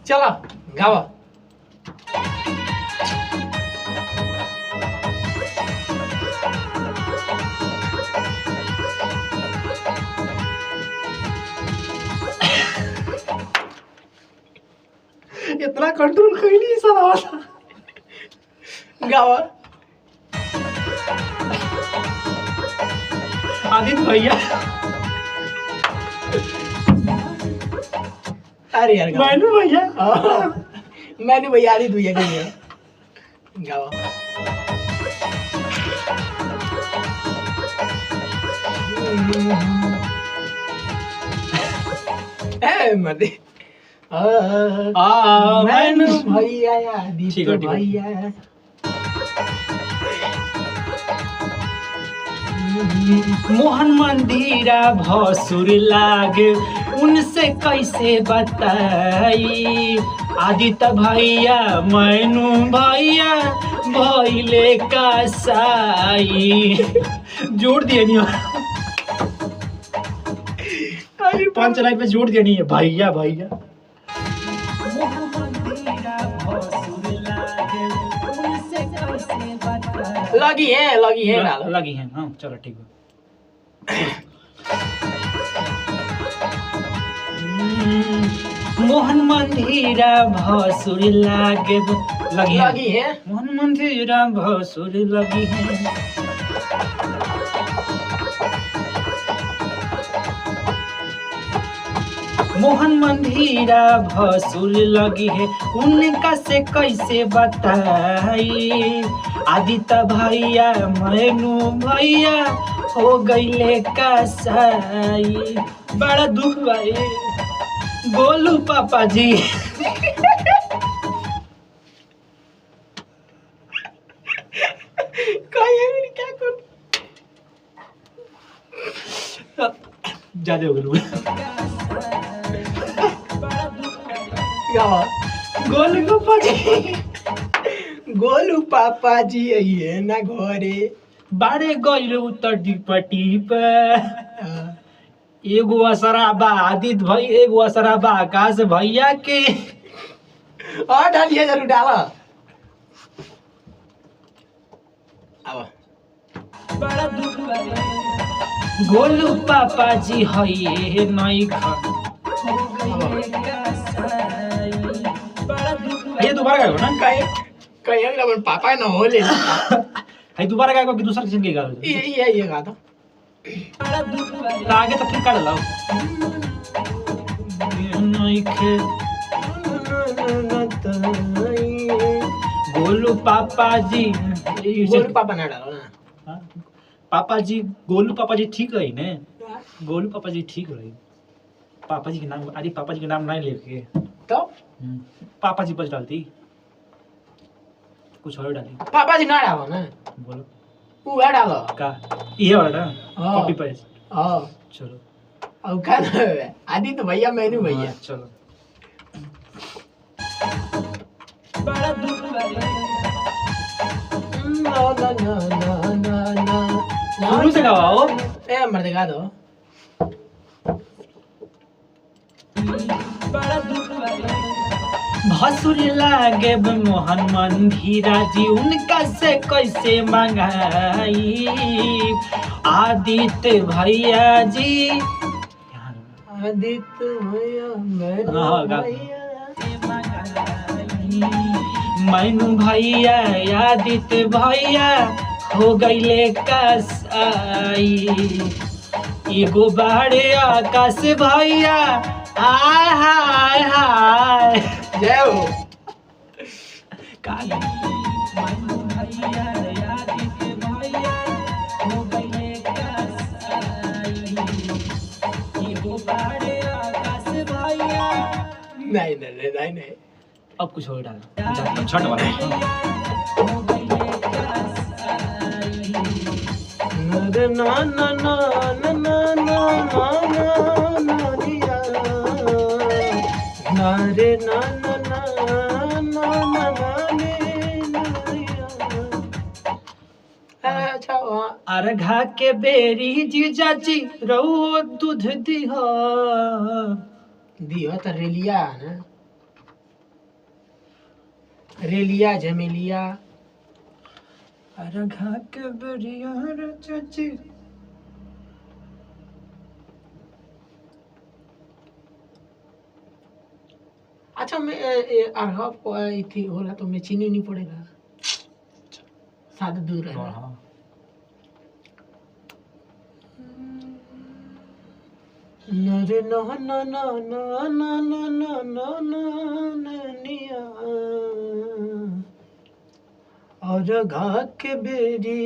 चला गावा इतना कंट्रोल कैली साला गावा आदित्य भैया अरे यार गावा मैनू भैया मैंने भैया आदि दुइया के गावा ए मर्दे मैनू भैया आदि ठीक है, ठीक है। भैया मोहन मंदिरा भसुर लागे उनसे कैसे बताई आदित्य भैया मैनू भैया भैले का साई जोड़ दिया नहीं पंच लाइन पे जोड़ दिया नहीं है भैया भैया मोहन मंदिरा भसुर लागे उनसे कैसे बताई लगी है डालो लगी है हाँ चलो ठीक है मोहन मंदिरा भसुर लागे लगी है मोहन मंदिरा भसुर लगी है मोहन मंदिरा भसुर लगी है उनका से कैसे बताई आदित्य भैया मैनू भैया हो गईले कसाई बड़ा दुख भाई गोलू पापा जी क्या कर ज्यादा हो गए गोलू पापा जी गोलू पापा जी है ना घरे बारे गइल उत्तर डिपटी पे एगो असराबा आदित्य भाई एगो असराबा आकाश भैया के और डालिए जरूर डाला अब बड़ा दुख गोलू पापा जी है नहीं खा ये दोबारा गाएगा ना कहीं अगला पापा ना हो ले है दोबारा गाएगा कि दूसरा किसी के गा ये गा दो आगे तो फिर काट लाओ गोलू पापा जी गोलू पापा ना डालो ना पापा जी गोलू पापा जी ठीक रही ने गोलू पापा जी ठीक रही पापा जी के नाम अरे पापा जी के नाम नहीं लेके तो पापा जी बस डालती कुछ और डाली पापा जी ना डालो ना बोलो वो डालो का ये वाला ना हाँ। कॉपी पेस्ट हाँ चलो अब क्या नाम है आदित्य भैया मैनू भैया हाँ, चलो शुरू से गवाओ ए मर्द गा दो भसुर लागे मोहन मंदिरा जी उनका से कैसे मंगाई आदित्य भैया जी आदित्य भैया मैनू हाँ, गा। भैया मैनू भैया आदित्य भैया हो गईले कसाई एगो बाड़े आकाश भैया हाय हाय हाय जय हो काली मैनू भैया आदित्य भैया हो गईले कसाई एगो बाड़े आकाश भैया नहीं अब कुछ और डाल छठ वाला ना ना ना ना ना ना ना ना दिया ना रे ना ना ना ना ना अच्छा अर्घा के बेरी जीजाजी रहो दूध दिहा दियो तो रेलिया ना रेलिया झमेलिया। रघा के बेरिया रे चाची। अच्छा मैं अरहर को थी होला तो मैं चीनी नहीं पड़ेगा, सादा दूध रहेगा। हाँ नरे न न न न न न न न ननिया और घा के बेरी।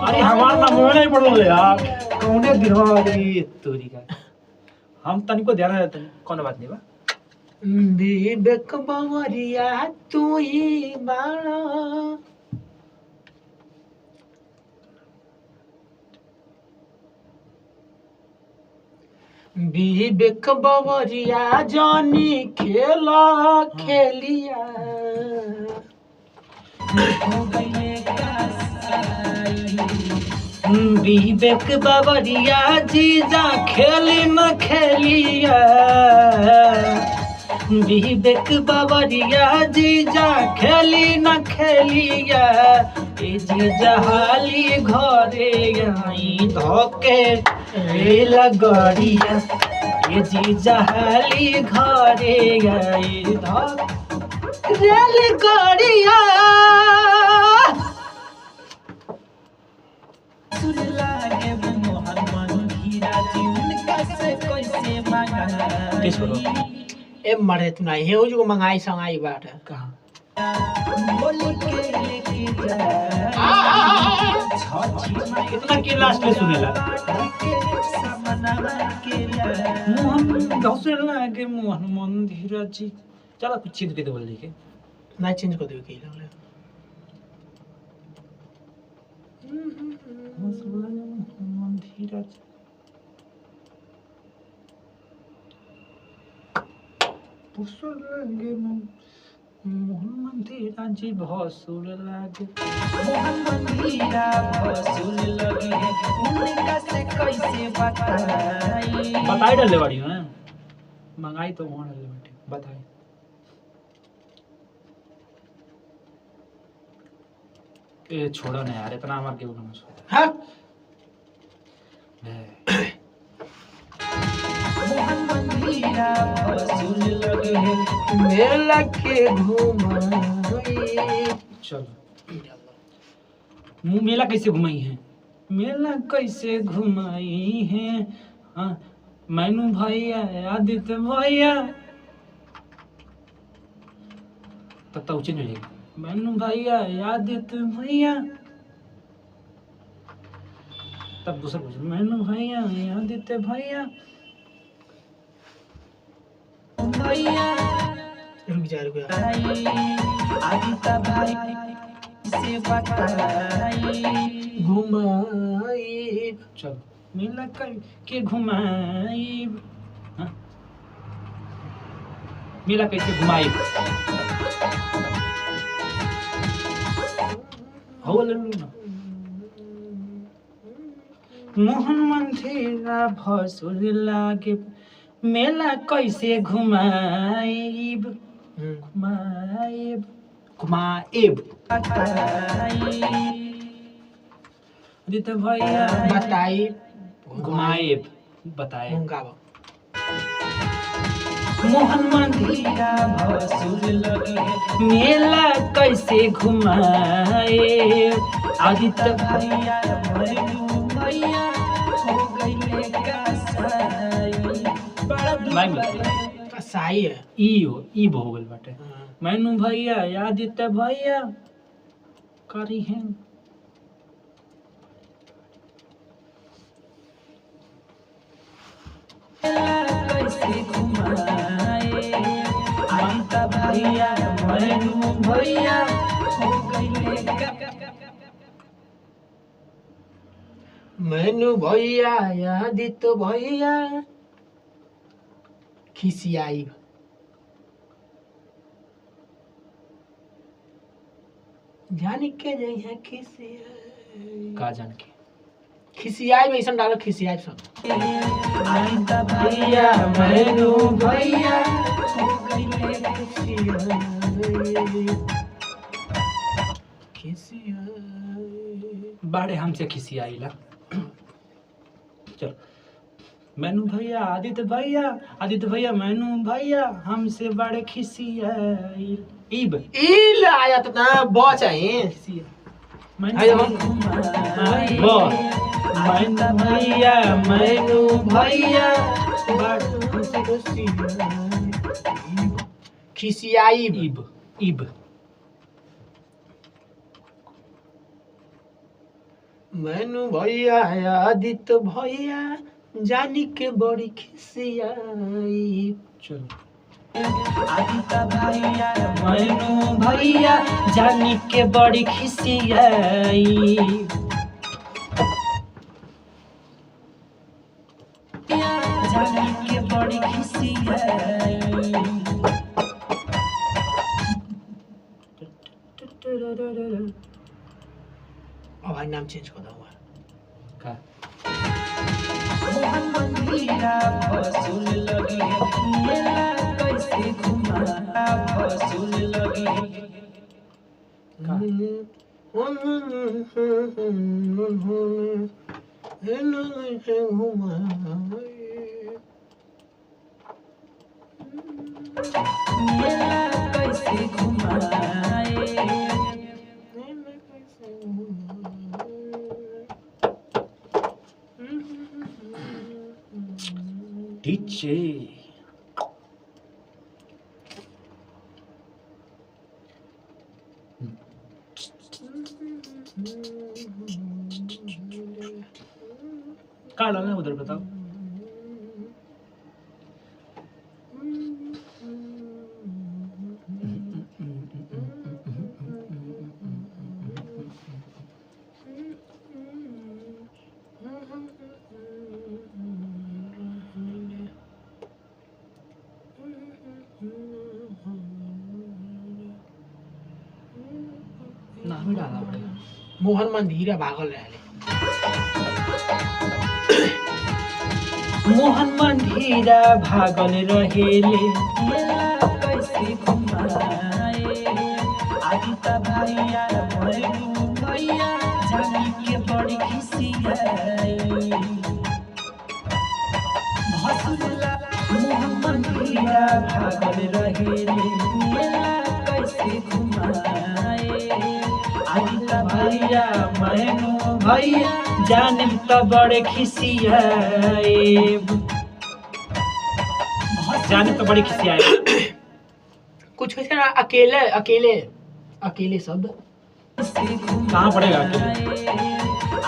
अरे हमार नाम में नहीं पड़ो यार, कौने दिनवा रे तोरी का। हम तनिको ध्यान रहते कौन बात नहीं बा। विवेक बावरिया तू ही बाड़ा। विवेक बावरिया जानी खेला खेलिया। विवेक बावरिया जीजा खेली न खेलिया। विवेक बावरिया जीजा खेली न खेलिया। ए जीजा हाली घरे आई धोके रेल गड़िया। ए जीजा हाली घरे आई धोके रेल गड़िया। ए मरे तू नहीं है जो मंगाई संगाई बात है कहाँ कितना के लास्ट में सुनेला मोहन दौसर लागे मोहन मंदिर जी। चला कुछ चीज के तो बोल देखे ना चेंज कर दो की लगले। मंदिर पुसुर लागे मोहन मंदिर जी भसुर लागे मोहन मंदिर भसुर लगे उनका से कैसे बताई डाले बाड़ी है मंगाई तो वहां डाले बेटे बताई। ए छोड़ो ना यार इतना हमार के बोलना सो हां मोहन मंदिर भसुर लगे मेला के घुमाई। चलो मुँह मेला कैसे घुमाई है मेला कैसे घुमाई है। हाँ मैनू भैया आदित्य भैया तब तो उचित नहीं मैनू भैया आदित्य भैया। तब दूसरा पूछ मैनू भैया आदित्य भैया भैया रुक जा आदित्य भाई से बताई घुमाई। चलो मेला के घुमाई। हाँ? मेला कैसे घुमाई हो ले लो ना मोहन मंदिर भसुर लागे मेला कैसे घुमाईब घुमाईब घुमाईब आदित्य भैया बताई घुमाईब बताए गावा। मोहन मंदिर भसुर लगे मेला कैसे घुमाए आदित्य भैया भैया हो गईले कसाई बड़ा कसाई है ई हो गइल बाटे मैनू भैया आदित्य भैया करी हैं कैसे घुमाए आदित्य भैया मैनू भैया हो गईले मैनू भैया आदित भैया खिसियाई जानी के नहीं है खिसियाई का जान के खिसियाई में ऐसा डालो खिसियाई सब आदित भैया मैनू भैया हो गईले बाड़े हमसे खिसियाईला चलो मैनू भैया आदित्य भैया मैनू भैया हमसे बड़े खिसियाई इब इल आया तो ना बच आई मैनू भैया खिसियाई इब इब मैनू भैया आदित्य भैया जानी के बड़ी खिसियाई चलो आदित्य भैया मैनू भैया जानी के बड़ी खिसियाई जानी के बड़ी खिसियाई अब नाम चेंज कर दूंगा का मोहन मंदिरा फसूल लगी मेला कैसे घुमा फसूल लगी मेला कैसे घुमाए डीजे का डालना है उधर बताओ नाम ही डालना पड़ेगा मोहन मंदिरा भागल रहे मोहन मंदिरा भागल रहेले मेला कैसे घुमाए आदित्य भैया मैनू भैया जानी के बड़ी खिसियाई भसुरला मोहन मंदिरा भागल रहेले मेला कैसे घुमाए आदित्य भैया मैनू भैया जाने तो बड़े खिसियाए जाने तो बड़ी खिसियाए कुछ वैसे ना अकेले अकेले अकेले शब्द कहाँ पड़ेगा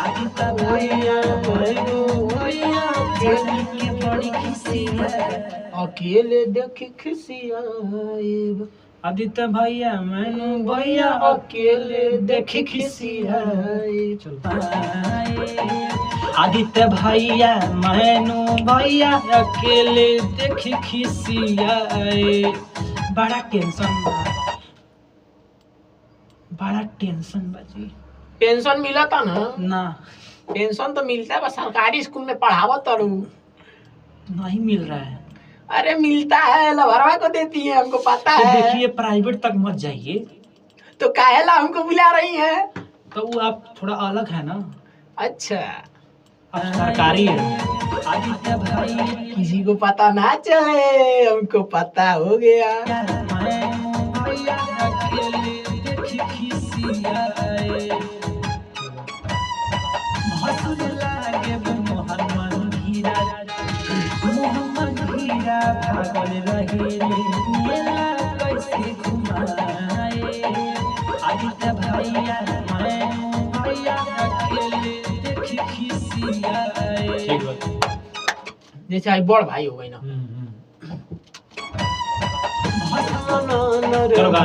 आदित्य भैया मैनू भैया जानी के बड़ी खिसियाई अकेले देख खिसियाई आदित्य भैया मैनू भैया अकेले देख खिसियाई आदित्य भैया मैनू भैया अकेले देख खिसियाए बड़ा टेंशन बा जी पेंशन मिला था ना पेंशन तो मिलता है बस सरकारी स्कूल में पढ़ावत तरू नहीं मिल रहा है अरे मिलता है लभरवा को देती है हमको पता तो है देखिए प्राइवेट तक मत जाइए तो काहेला हमको बुला रही है तो वो आप थोड़ा अलग है ना अच्छा आप सरकारी है आदित्य भाई किसी को पता ना चले हमको पता हो गया भैया अकेले देख खिसियाए भसुर लागे मोहन मंदिरा भागल रहेले मेला कैसे घुमाए आदित्य भैया मैनू भैया अकेले देख खिसियाए जैसे आई बड़ भाई हो गई ना चलो गा।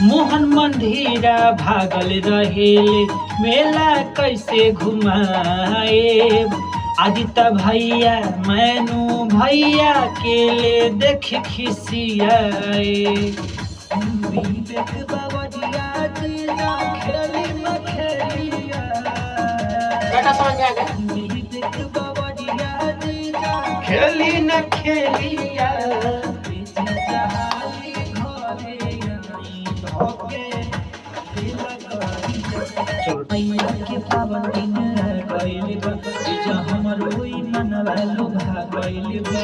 मोहन मंदिरा भागल रहेले मेला कैसे घुमाए आदित्य भैया मैनू भैया के ले देख खिसियाए बेटा समझ में आ गया? खेली न खेलिया चलो